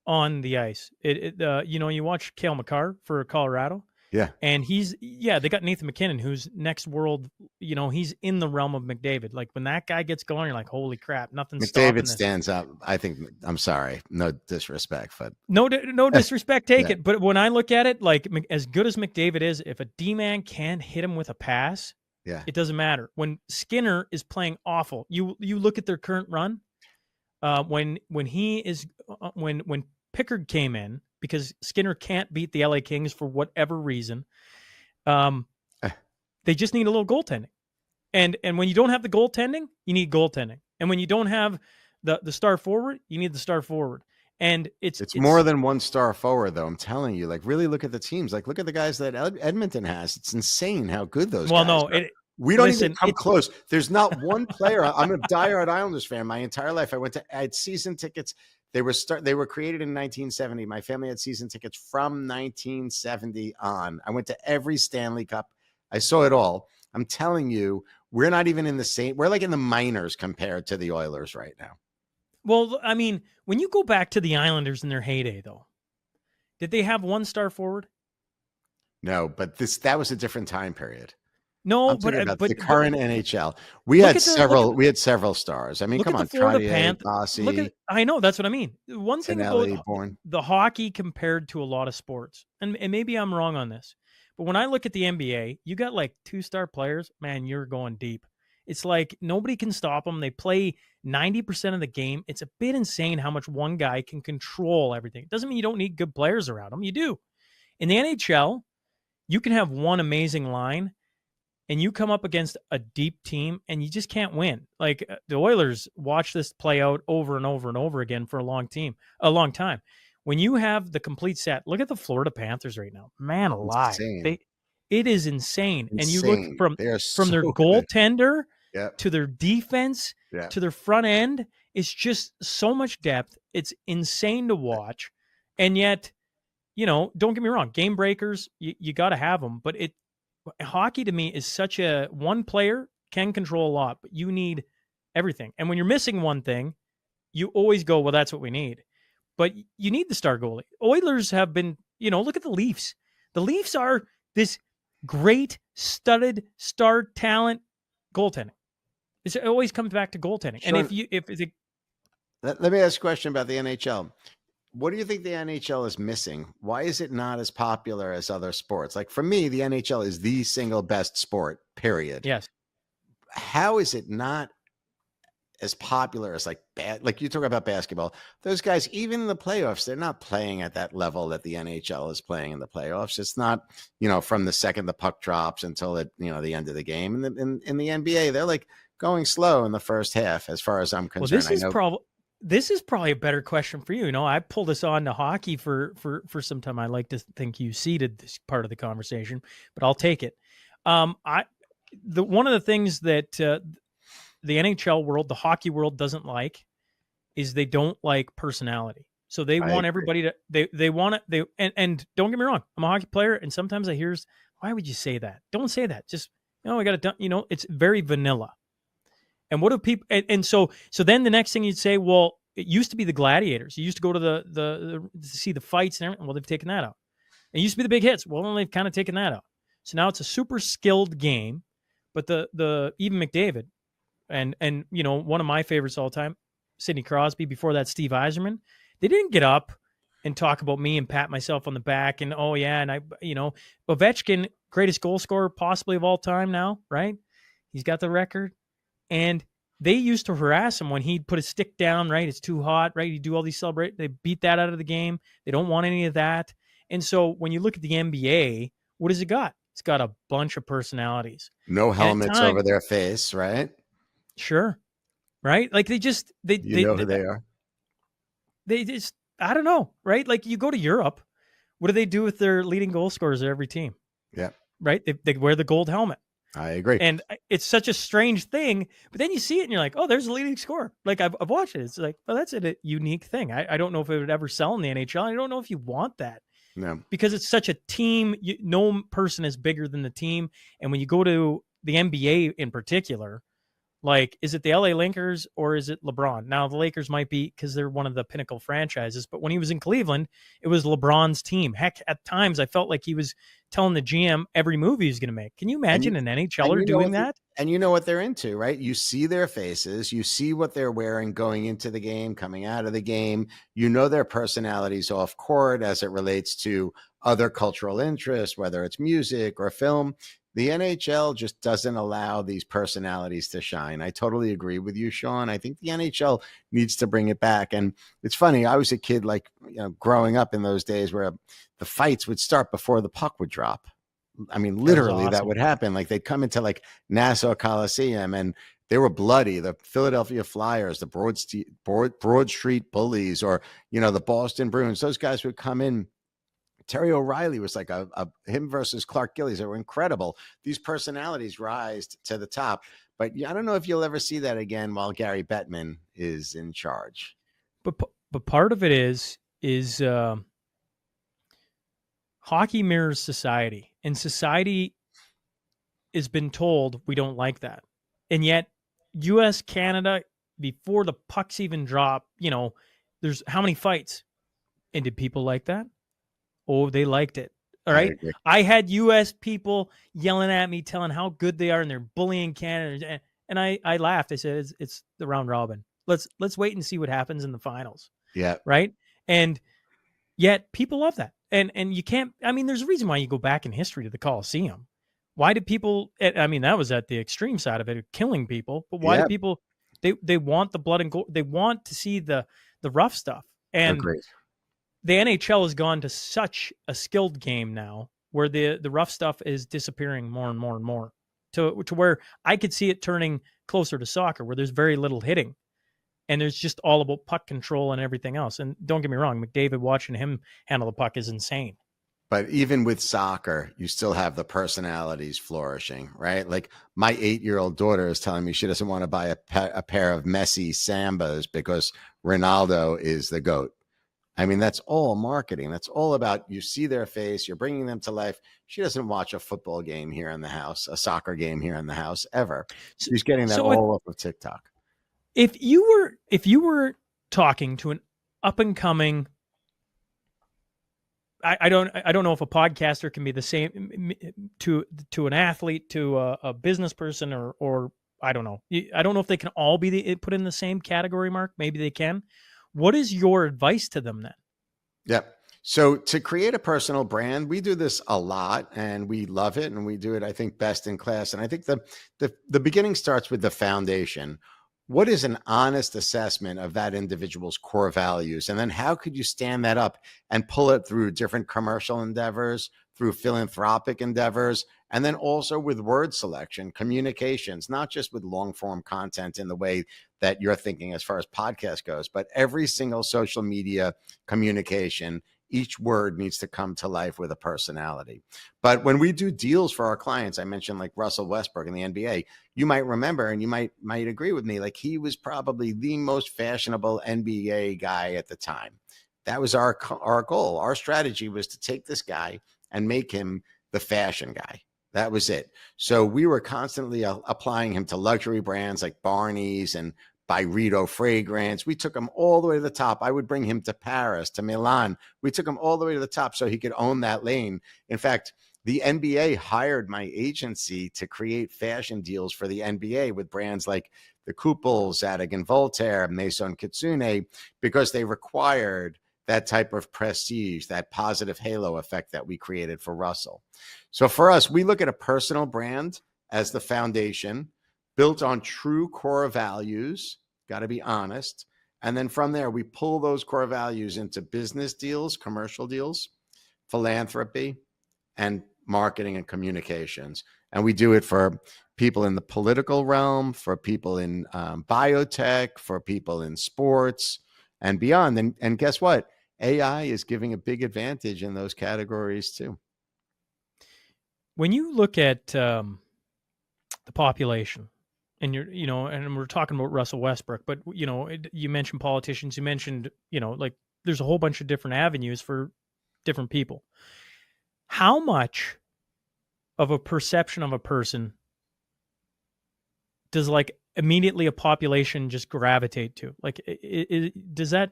on the ice. You watch Cale Makar for Colorado. Yeah. And they got Nathan McKinnon, who's next world, he's in the realm of McDavid. Like when that guy gets going, you're like, holy crap, nothing's stopping McDavid this. stands up. I think, I'm sorry, no disrespect, but no disrespect taken. But when I look at it, like as good as McDavid is, if a D-man can't hit him with a pass, it doesn't matter. When Skinner is playing awful, you look at their current run, when Pickard came in, because Skinner can't beat the LA Kings for whatever reason. They just need a little goaltending. And when you don't have the goaltending, you need goaltending. And when you don't have the star forward, you need the star forward. And it's more than one star forward, though. I'm telling you, like, really look at the teams. Like, look at the guys that Edmonton has. It's insane how good those guys are. We don't even come close. There's not one player. I'm a diehard Islanders fan. My entire life, I had season tickets. They were created in 1970. My family had season tickets from 1970 on. I went to every Stanley Cup. I saw it all. I'm telling you, we're not even in the same. We're like in the minors compared to the Oilers right now. Well, I mean, when you go back to the Islanders in their heyday, though, did they have one star forward? No, but that was a different time period. No, but the current NHL, we had several stars. I mean, come on, Trottier, Bossy. I know, that's what I mean. One thing Finelli, about the hockey compared to a lot of sports, and maybe I'm wrong on this, but when I look at the NBA, you got like 2-star players, man, you're going deep. It's like nobody can stop them. They play 90% of the game. It's a bit insane how much one guy can control everything. It doesn't mean you don't need good players around them. You do. In the NHL, you can have one amazing line, and you come up against a deep team and you just can't win. Like the Oilers watch this play out over and over and over again for a long time. When you have the complete set, look at the Florida Panthers right now. Man alive. It is insane. And you look from their goaltender to their defense to their front end. It's just so much depth. It's insane to watch. And yet, don't get me wrong, game breakers, you got to have them, but hockey to me is such a one player can control a lot, but you need everything. And when you're missing one thing, you always go, well, that's what we need. But you need the star goalie. Oilers have been, look at the Leafs. The Leafs are this great studded star talent goaltending. It always comes back to goaltending. Shaun, and let me ask a question about the NHL. What do you think the NHL is missing? Why is it not as popular as other sports? Like for me, the NHL is the single best sport, period. Yes. How is it not as popular as like you talk about basketball? Those guys, even in the playoffs, they're not playing at that level that the NHL is playing in the playoffs. It's not, from the second the puck drops until the end of the game. And in the NBA, they're like going slow in the first half, as far as I'm concerned. This is probably a better question for you. I pulled this on to hockey for some time. I like to think you seeded this part of the conversation, but I'll take it. One of the things that the NHL world, the hockey world doesn't like is they don't like personality. So they want everybody to, they want it. And don't get me wrong, I'm a hockey player. And sometimes I hear, why would you say that? Don't say that. Just, we got to, it's very vanilla. And what do people? And so then the next thing you'd say, well, it used to be the gladiators. You used to go to to see the fights and everything. Well, they've taken that out. It used to be the big hits. Well, they've kind of taken that out. So now it's a super skilled game. But the even McDavid and one of my favorites all time, Sidney Crosby. Before that, Steve Yzerman. They didn't get up and talk about me and pat myself on the back and Ovechkin, greatest goal scorer possibly of all time now, right? He's got the record. And they used to harass him when he'd put his stick down, right? It's too hot, right? You do all these celebrate. They beat that out of the game. They don't want any of that. And so when you look at the NBA, what has it got? It's got a bunch of personalities. No helmets over their face, right? Sure. Right? Like they know who they are. They just, I don't know, right? Like you go to Europe What do they do with their leading goal scorers of every team? Yeah, Right? They wear the gold helmet. I agree. And it's such a strange thing, but then you see it and you're like, oh, there's a leading scorer. Like I've watched it. It's like, well, that's a unique thing. I don't know if it would ever sell in the NHL. I don't know if you want that. No. Because it's such a team. No person is bigger than the team. And when you go to the NBA in particular, like, is it the LA Lakers or is it LeBron? Now, the Lakers might be because they're one of the pinnacle franchises, but when he was in Cleveland, it was LeBron's team. Heck, at times I felt like he was telling the GM every move he was going to make. Can you imagine an NHLer doing that? And you know what they're into, right? You see their faces, you see what they're wearing going into the game, coming out of the game. You know their personalities off court as it relates to other cultural interests, whether it's music or film. The NHL just doesn't allow these personalities to shine. I totally agree with you, Shaun. I think the NHL needs to bring it back. And it's funny, I was a kid, like, growing up in those days where the fights would start before the puck would drop. I mean, literally, that would happen. Like, they'd come into like Nassau Coliseum and they were bloody. The Philadelphia Flyers, the Broad Street Bullies, or, the Boston Bruins, those guys would come in. Terry O'Reilly was like him versus Clark Gillies. They were incredible. These personalities rise to the top. But I don't know if you'll ever see that again while Gary Bettman is in charge. But part of it is hockey mirrors society, and society has been told we don't like that. And yet US, Canada, before the pucks even drop, there's how many fights? And did people like that? Oh, they liked it. All right. I had US people yelling at me, telling how good they are, and they're bullying Canada. And I laughed. I said, it's the round robin. Let's wait and see what happens in the finals. Yeah. Right. And yet people love that. And you can't, there's a reason why you go back in history to the Coliseum. Why did people, that was at the extreme side of it, killing people. But why do people, they want the blood and gold. They want to see the rough stuff. And Agreed. The NHL has gone to such a skilled game now where the rough stuff is disappearing more and more and more to where I could see it turning closer to soccer, where there's very little hitting and there's just all about puck control and everything else. And don't get me wrong, McDavid, watching him handle the puck is insane. But even with soccer, you still have the personalities flourishing, right? Like, my 8-year-old daughter is telling me she doesn't want to buy a pair of Messi Sambas because Ronaldo is the GOAT. That's all marketing. That's all about, you see their face, you're bringing them to life. She doesn't watch a football game here in the house, a soccer game here in the house ever. She's getting that all off of TikTok. If you were talking to an up and coming, I don't know if a podcaster can be the same to an athlete, to a business person, or I don't know. I don't know if they can all be put in the same category, Mark. Maybe they can. What is your advice to them then? Yep. So to create a personal brand, we do this a lot and we love it, and we do it, I think, best in class. And I think the beginning starts with the foundation. What is an honest assessment of that individual's core values? And then how could you stand that up and pull it through different commercial endeavors, through philanthropic endeavors, and then also with word selection, communications, not just with long form content in the way that you're thinking as far as podcast goes, but every single social media communication, each word needs to come to life with a personality. But when we do deals for our clients, I mentioned like Russell Westbrook in the NBA, you might remember, and you might agree with me, like, he was probably the most fashionable NBA guy at the time. That was our goal. Our strategy was to take this guy and make him the fashion guy. That was it. So we were constantly applying him to luxury brands like Barney's and Byredo fragrance. We took him all the way to the top. I would bring him to Paris, to Milan. We took him all the way to the top so he could own that lane. In fact, the NBA hired my agency to create fashion deals for the NBA with brands like the Kooples, Zadig and Voltaire, Maison Kitsune, because they required that type of prestige, that positive halo effect that we created for Russell. So for us, we look at a personal brand as the foundation, built on true core values, got to be honest. And then from there, we pull those core values into business deals, commercial deals, philanthropy, and marketing and communications. And we do it for people in the political realm, for people in biotech, for people in sports and beyond. And guess what? AI is giving a big advantage in those categories too. When you look at the population, and and we're talking about Russell Westbrook, but you mentioned politicians, you mentioned, like there's a whole bunch of different avenues for different people. How much of a perception of a person does like immediately a population just gravitate to? Like, did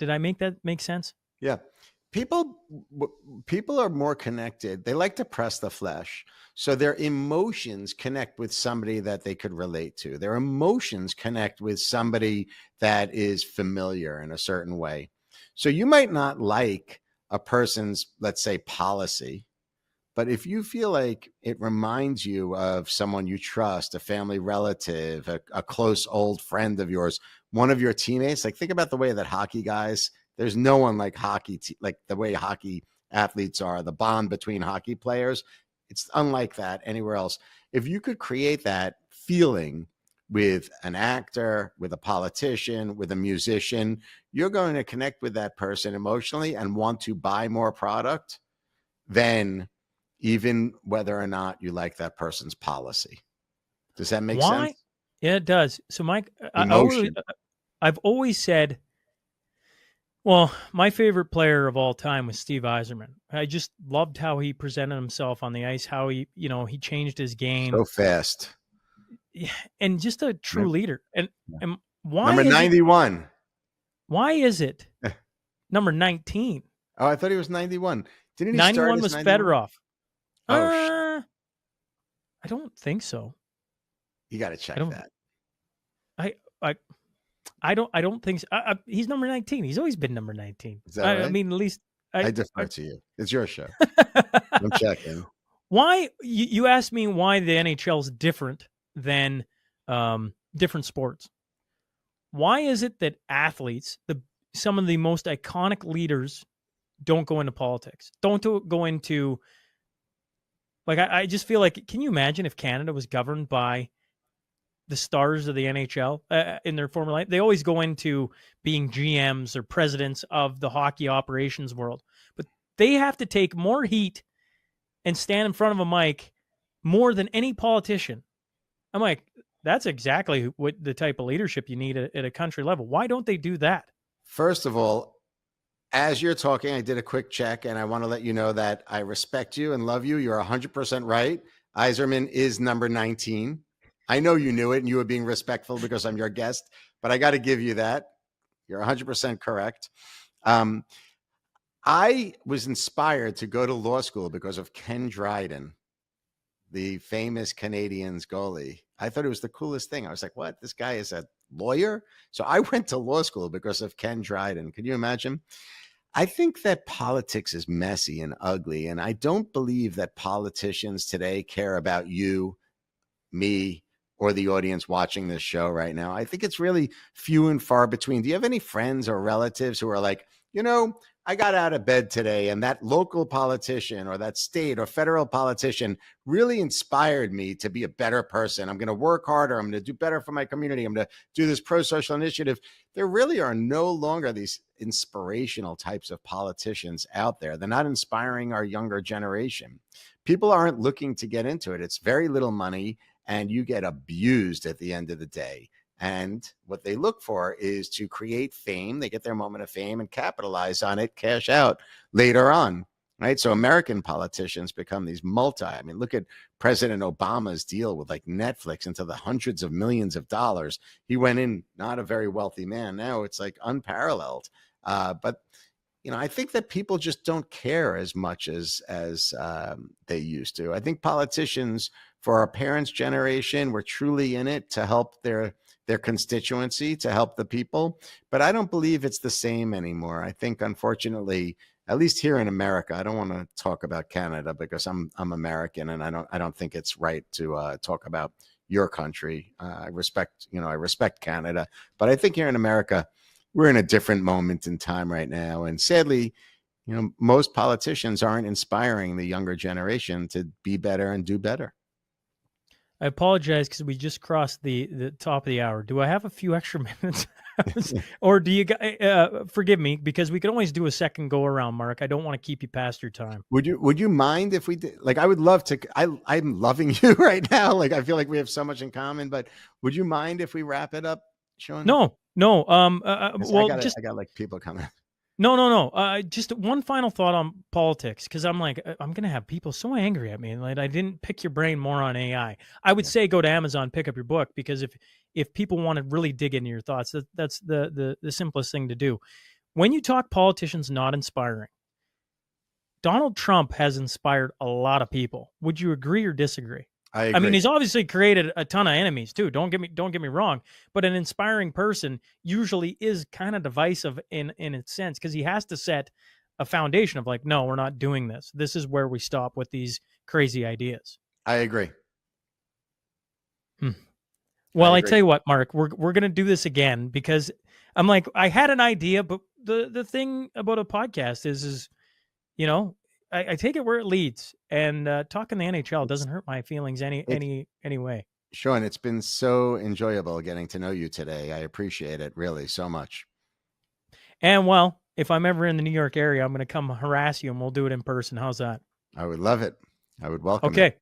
I make that make sense? Yeah. People are more connected. They like to press the flesh. So their emotions connect with somebody that they could relate to. Their emotions connect with somebody that is familiar in a certain way. So you might not like a person's, let's say, policy, but if you feel like it reminds you of someone you trust, a family relative, a close old friend of yours, one of your teammates, like think about the way that hockey guys, there's no one like like the way hockey athletes are, the bond between hockey players. It's unlike that anywhere else. If you could create that feeling with an actor, with a politician, with a musician, you're going to connect with that person emotionally and want to buy more product than even whether or not you like that person's policy. Does that make sense? Yeah, it does. So, Mike, Emotion. I've always said, well, my favorite player of all time was Steve Yzerman. I just loved how he presented himself on the ice, how he changed his game. So fast. And just a true leader. And why number 91? Why is it number 19? Oh, I thought he was 91. Didn't he 91 start was 91? Fedorov. Oh, I don't think so. You got to check that. I don't think so. He's number 19. He's always been number 19. Is that right? I mean, at least I defer to you. It's your show. I'm checking. Why you asked me why the NHL is different than different sports? Why is it that athletes, some of the most iconic leaders, don't go into politics? Don't go into, like, I just feel like, can you imagine if Canada was governed by the stars of the NHL in their former life? They always go into being GMs or presidents of the hockey operations world, but they have to take more heat and stand in front of a mic more than any politician. I'm like, that's exactly what the type of leadership you need at a country level. Why don't they do that? First of all, as you're talking, I did a quick check, and I want to let you know that I respect you and love you. You're 100% right. Yzerman is number 19. I know you knew it, and you were being respectful because I'm your guest, but I got to give you that. You're 100% correct. I was inspired to go to law school because of Ken Dryden, the famous Canadiens goalie. I thought it was the coolest thing. I was like, what? This guy is a lawyer? So I went to law school because of Ken Dryden. Can you imagine? I think that politics is messy and ugly, and I don't believe that politicians today care about you, me, or the audience watching this show right now. I think it's really few and far between. Do you have any friends or relatives who are like, I got out of bed today and that local politician or that state or federal politician really inspired me to be a better person. I'm going to work harder. I'm going to do better for my community. I'm going to do this pro-social initiative. There really are no longer these inspirational types of politicians out there. They're not inspiring our younger generation. People aren't looking to get into it. It's very little money, and you get abused at the end of the day. And what they look for is to create fame. They get their moment of fame and capitalize on it, cash out later on, right? So American politicians become these look at President Obama's deal with like Netflix into the hundreds of millions of dollars. He went in, not a very wealthy man. Now it's like unparalleled. But I think that people just don't care as much as they used to. I think politicians for our parents' generation were truly in it to help their constituency, to help the people. But I don't believe it's the same anymore. I think, unfortunately, at least here in America, I don't want to talk about Canada because I'm American, and I don't think it's right to talk about your country. I respect Canada, but I think here in America, we're in a different moment in time right now. And sadly, most politicians aren't inspiring the younger generation to be better and do better. I apologize because we just crossed the top of the hour. Do I have a few extra minutes? Or do you forgive me, because we could always do a second go around, Mark. I don't want to keep you past your time. Would you mind if we did? Like, I would love to. I'm loving you right now. Like, I feel like we have so much in common. But would you mind if we wrap it up, Shaun? No. Well, I just got like people coming. no. Just one final thought on politics, because I'm like, I'm gonna have people so angry at me. Like, I didn't pick your brain more on AI. I would say go to Amazon, pick up your book, because if people want to really dig into your thoughts, that's the simplest thing to do. When you talk politicians not inspiring, Donald Trump has inspired a lot of people. Would you agree or disagree? I agree. I mean, he's obviously created a ton of enemies too. Don't get me wrong, but an inspiring person usually is kind of divisive in its sense, because he has to set a foundation of like, no, we're not doing this. This is where we stop with these crazy ideas. I agree. Well, I tell you what, Mark, we're gonna do this again, because I'm like, I had an idea, but the thing about a podcast is you know, I take it where it leads, and talking the NHL doesn't hurt my feelings any way. Shaun, it's been so enjoyable getting to know you today. I appreciate it really so much. And well, if I'm ever in the New York area, I'm going to come harass you, and we'll do it in person. How's that? I would love it. I would welcome it. Okay.